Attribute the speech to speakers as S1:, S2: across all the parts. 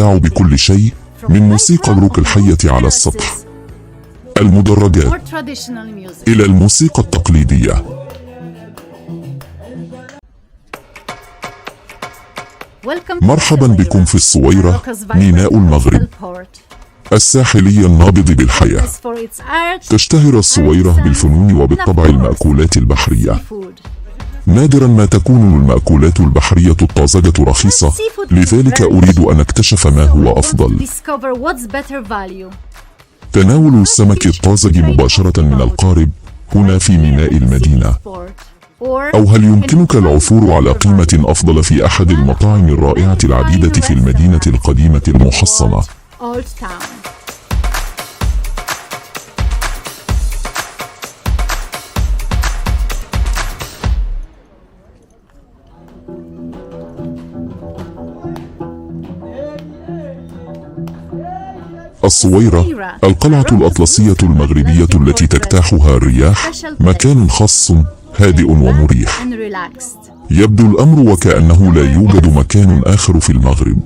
S1: الاستمتاع بكل شيء، من موسيقى الروك الحية على السطح، المدرجات، إلى الموسيقى التقليدية. مرحبا بكم في الصويرة، ميناء المغرب الساحلي النابض بالحياة. تشتهر الصويرة بالفنون وبالطبع المأكولات البحرية. نادرا ما تكون المأكولات البحرية الطازجة رخيصة، لذلك أريد أن أكتشف ما هو أفضل. تناول السمك الطازج مباشرة من القارب هنا في ميناء المدينة، أو هل يمكنك العثور على قيمة أفضل في أحد المطاعم الرائعة العديدة في المدينة القديمة المحصنة؟ الصويرة، القلعة الأطلسية المغربية التي تجتاحها الرياح، مكان خاص هادئ ومريح. يبدو الأمر وكأنه لا يوجد مكان آخر في المغرب،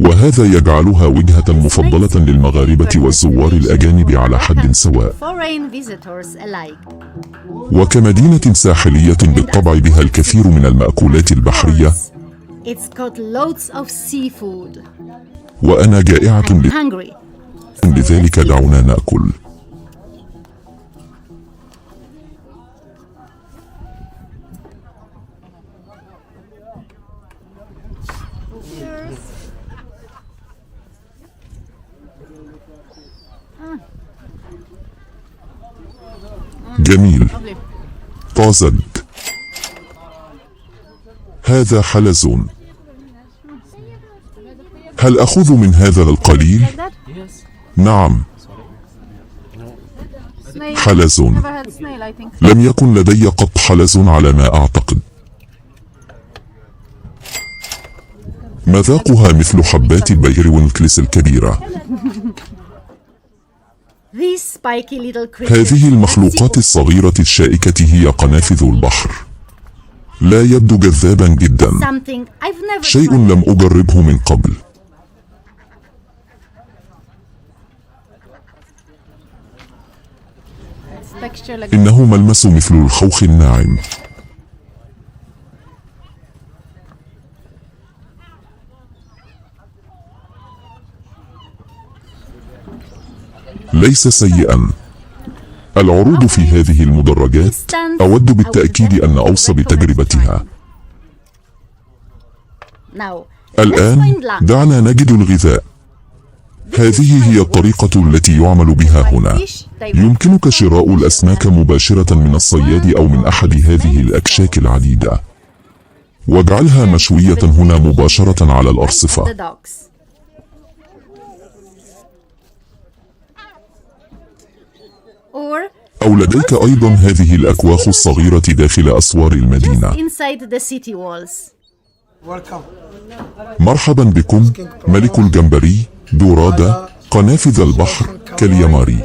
S1: وهذا يجعلها وجهة مفضلة للمغاربة والزوار الأجانب على حد سواء. وكمدينة ساحلية بالطبع بها الكثير من المأكولات البحرية، وأنا جائعة لذلك دعونا نأكل. جميل، طازج. هذا حلزون. هل أخذ من هذا القليل؟ نعم، حلزون. لم يكن لدي قط حلزون على ما أعتقد. مذاقها مثل حبات البيروينكلس الكبيرة. هذه المخلوقات الصغيرة الشائكة هي قنافذ البحر. لا يبدو جذابا جدا، شيء لم أجربه من قبل. إنه ملمس مثل الخوخ الناعم. ليس سيئا. العروض في هذه المدرجات أود بالتأكيد أن أوصى بتجربتها. الآن دعنا نجد الغذاء. هذه هي الطريقة التي يعمل بها هنا. يمكنك شراء الأسماك مباشرة من الصياد أو من أحد هذه الأكشاك العديدة، واجعلها مشوية هنا مباشرة على الأرصفة. أو لديك أيضا هذه الأكواخ الصغيرة داخل أسوار المدينة. مرحبا بكم، ملك الجمبري، دورادة، قنافذ البحر، كاليماري.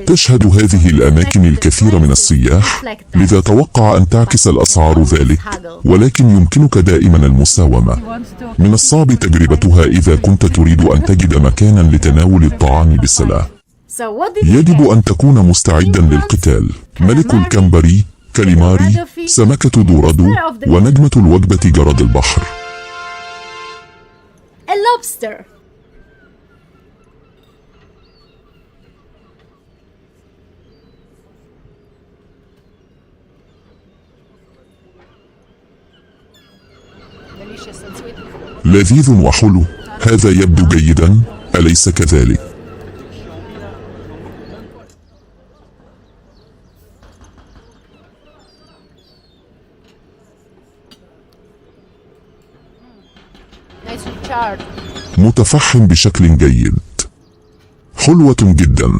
S1: تشهد هذه الأماكن الكثير من السياح، لذا توقع أن تعكس الأسعار ذلك، ولكن يمكنك دائما المساومة. من الصعب تجربتها إذا كنت تريد أن تجد مكانا لتناول الطعام بسلام. يجب أن تكون مستعدا للقتال. ملك الكمبري، كاليماري، سمكة دورادو، ونجمة الوجبة جراد البحر. لذيذ وحلو. هذا يبدو جيدا، أليس كذلك؟ متفحم بشكل جيد. حلوة جدا.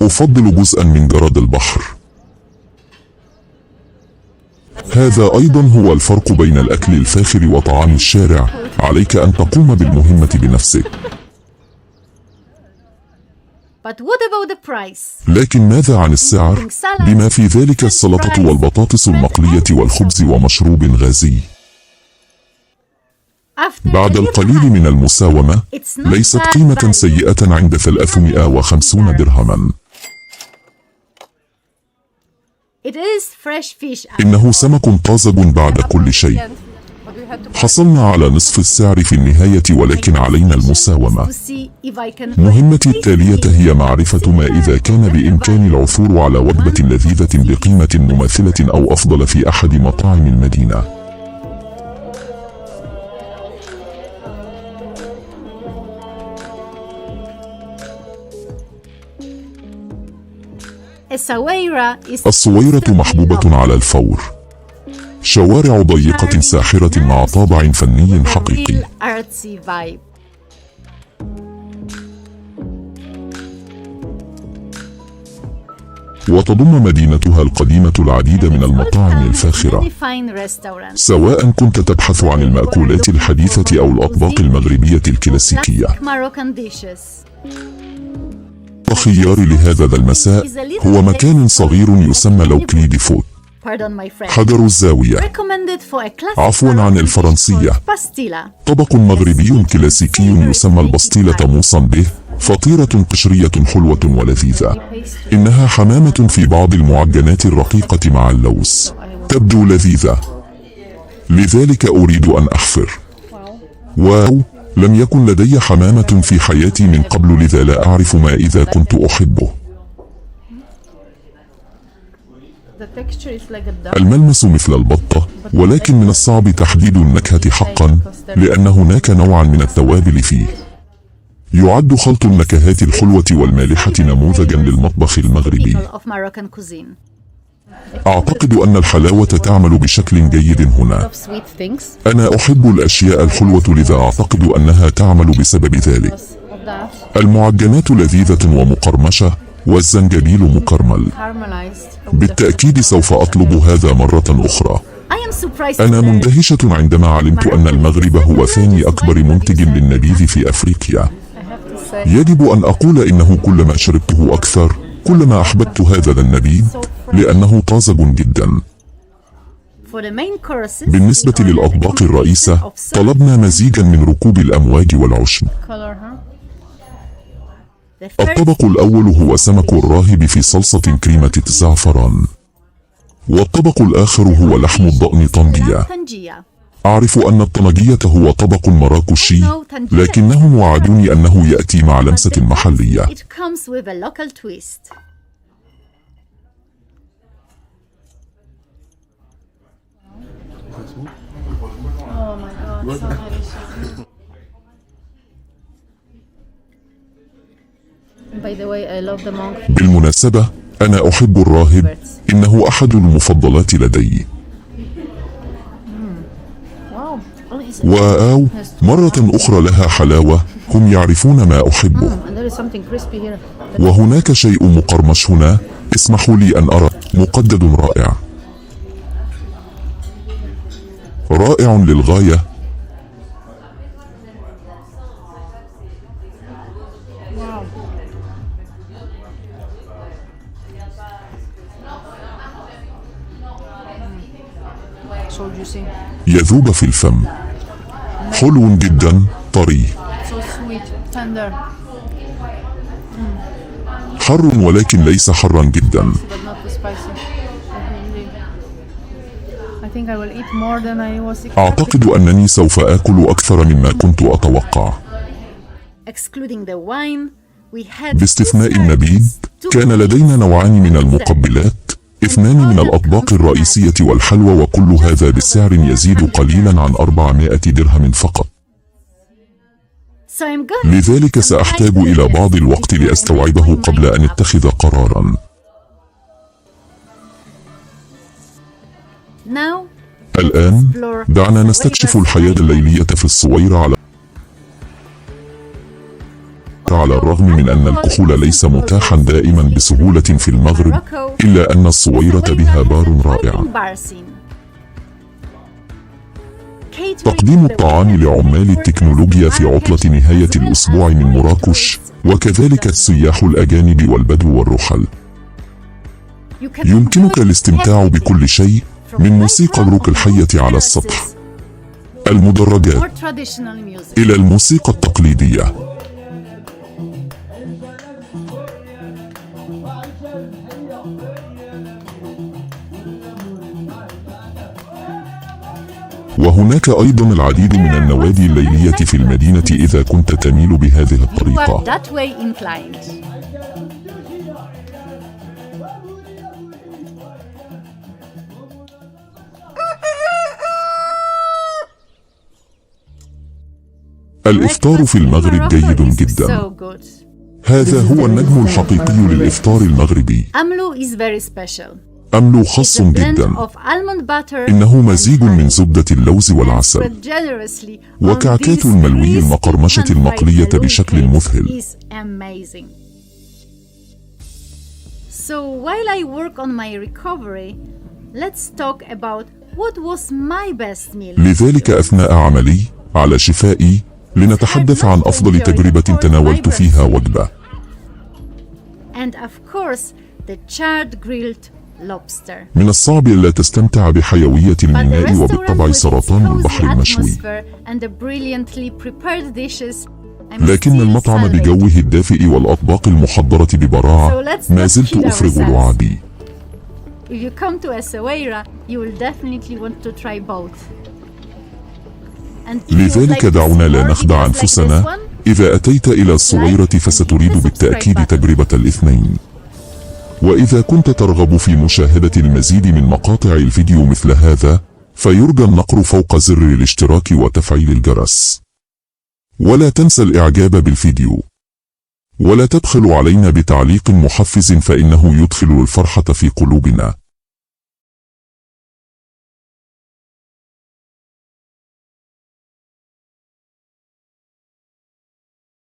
S1: أفضل جزءا من جراد البحر. هذا أيضا هو الفرق بين الأكل الفاخر وطعام الشارع. عليك أن تقوم بالمهمة بنفسك.
S2: But what about the price?
S1: لكن ماذا عن السعر؟ بما في ذلك السلطة والبطاطس المقلية والخبز ومشروب غازي. بعد القليل من المساومة، ليست قيمة سيئة عند 350 درهما. إنه سمك طازج بعد كل شيء. حصلنا على نصف السعر في النهاية، ولكن علينا المساومة. مهمتي التالية هي معرفة ما إذا كان بإمكاني العثور على وجبة لذيذة بقيمة مماثلة أو أفضل في أحد مطاعم المدينة. الصويرة محبوبة على الفور. شوارع ضيقة ساحرة مع طابع فني حقيقي. وتضم مدينتها القديمة العديد من المطاعم الفاخرة، سواء كنت تبحث عن المأكولات الحديثة أو الأطباق المغربية الكلاسيكية. خياري لهذا المساء هو مكان صغير يسمى لوكلي دي فوت، حجر الزاوية. عفوا عن الفرنسية. طبق مغربي كلاسيكي يسمى البسطيلة موصى به، فطيرة قشرية حلوة ولذيذة. إنها حمامة في بعض المعجنات الرقيقة مع اللوز، تبدو لذيذة، لذلك أريد أن أحفر. واو، لم يكن لدي حمامة في حياتي من قبل، لذا لا أعرف ما إذا كنت أحبه. الملمس مثل البطة، ولكن من الصعب تحديد النكهة حقا، لأن هناك نوعا من التوابل فيه. يعد خلط النكهات الحلوة والمالحة نموذجا للمطبخ المغربي. أعتقد أن الحلاوة تعمل بشكل جيد هنا. أنا أحب الأشياء الحلوة، لذا أعتقد أنها تعمل بسبب ذلك. المعجنات لذيذة ومقرمشة، والزنجبيل مكرمل. بالتأكيد سوف أطلب هذا مرة أخرى. أنا مندهشة عندما علمت أن المغرب هو ثاني أكبر منتج للنبيذ في أفريقيا. يجب أن أقول إنه كلما شربته أكثر كلما أحببت هذا النبيذ، لأنه طازج جدا. بالنسبة للأطباق الرئيسة، طلبنا مزيجا من ركوب الأمواج والعشب. الطبق الأول هو سمك الراهب في صلصة كريمة الزعفران، والطبق الآخر هو لحم الضأن طنجية. أعرف أن الطنجية هو طبق مراكشي، لكنهم وعدوني أنه يأتي مع لمسة محلية. بالمناسبة، أنا أحب الراهب، إنه أحد المفضلات لدي. واو، مرة أخرى لها حلاوة، هم يعرفون ما أحبه. وهناك شيء مقرمش هنا، اسمحوا لي أن أرى. مقدد رائع، رائع للغاية. يذوب في الفم، حلو جدا، طري، حر ولكن ليس حرا جدا. أعتقد أنني سوف آكل أكثر مما كنت أتوقع. باستثناء النبيذ، كان لدينا نوعان من المقبلات، 2 من الأطباق الرئيسية والحلوى، وكل هذا بسعر يزيد قليلا عن 400 درهم فقط. لذلك سأحتاج إلى بعض الوقت لأستوعبه قبل أن أتخذ قرارا. الآن، دعنا نستكشف الحياة الليلية في الصويرة. على الرغم من أن الكحول ليس متاحا دائما بسهولة في المغرب، إلا أن الصويرة بها بار رائع. تقديم الطعام لعمال التكنولوجيا في عطلة نهاية الأسبوع من مراكش وكذلك السياح الأجانب والبدو والرحل. يمكنك الاستمتاع بكل شيء، من موسيقى الروك الحية على السطح، المدرجات، إلى الموسيقى التقليدية. وهناك أيضا العديد من النوادي الليلية في المدينة إذا كنت تميل بهذه الطريقة. الإفطار في المغرب جيد جدا. هذا هو النجم الحقيقي للإفطار المغربي. أملو خاص جدا. إنه مزيج من زبدة اللوز والعسل وكعكات الملوي المقرمشة المقلية بشكل مذهل.
S2: So while I work on my recovery, let's talk about what was my best meal.
S1: لذلك أثناء عملي على شفائي لنتحدث عن أفضل تجربة تناولت فيها وجبة.
S2: And of course, the charred grilled lobster.
S1: من الصعب ألا تستمتع بحيوية الميناء وبالطبع سرطان البحر المشوي. لكن المطعم بجوه الدافئ والأطباق المحضرة ببراعة ما زلت أفرغ لعابي. لذلك دعونا لا نخدع أنفسنا، إذا أتيت إلى الصويرة فستريد بالتأكيد تجربة الاثنين. وإذا كنت ترغب في مشاهدة المزيد من مقاطع الفيديو مثل هذا، فيرجى النقر فوق زر الاشتراك وتفعيل الجرس. ولا تنسى الإعجاب بالفيديو، ولا تبخل علينا بتعليق محفز فإنه يدخل الفرحة في قلوبنا.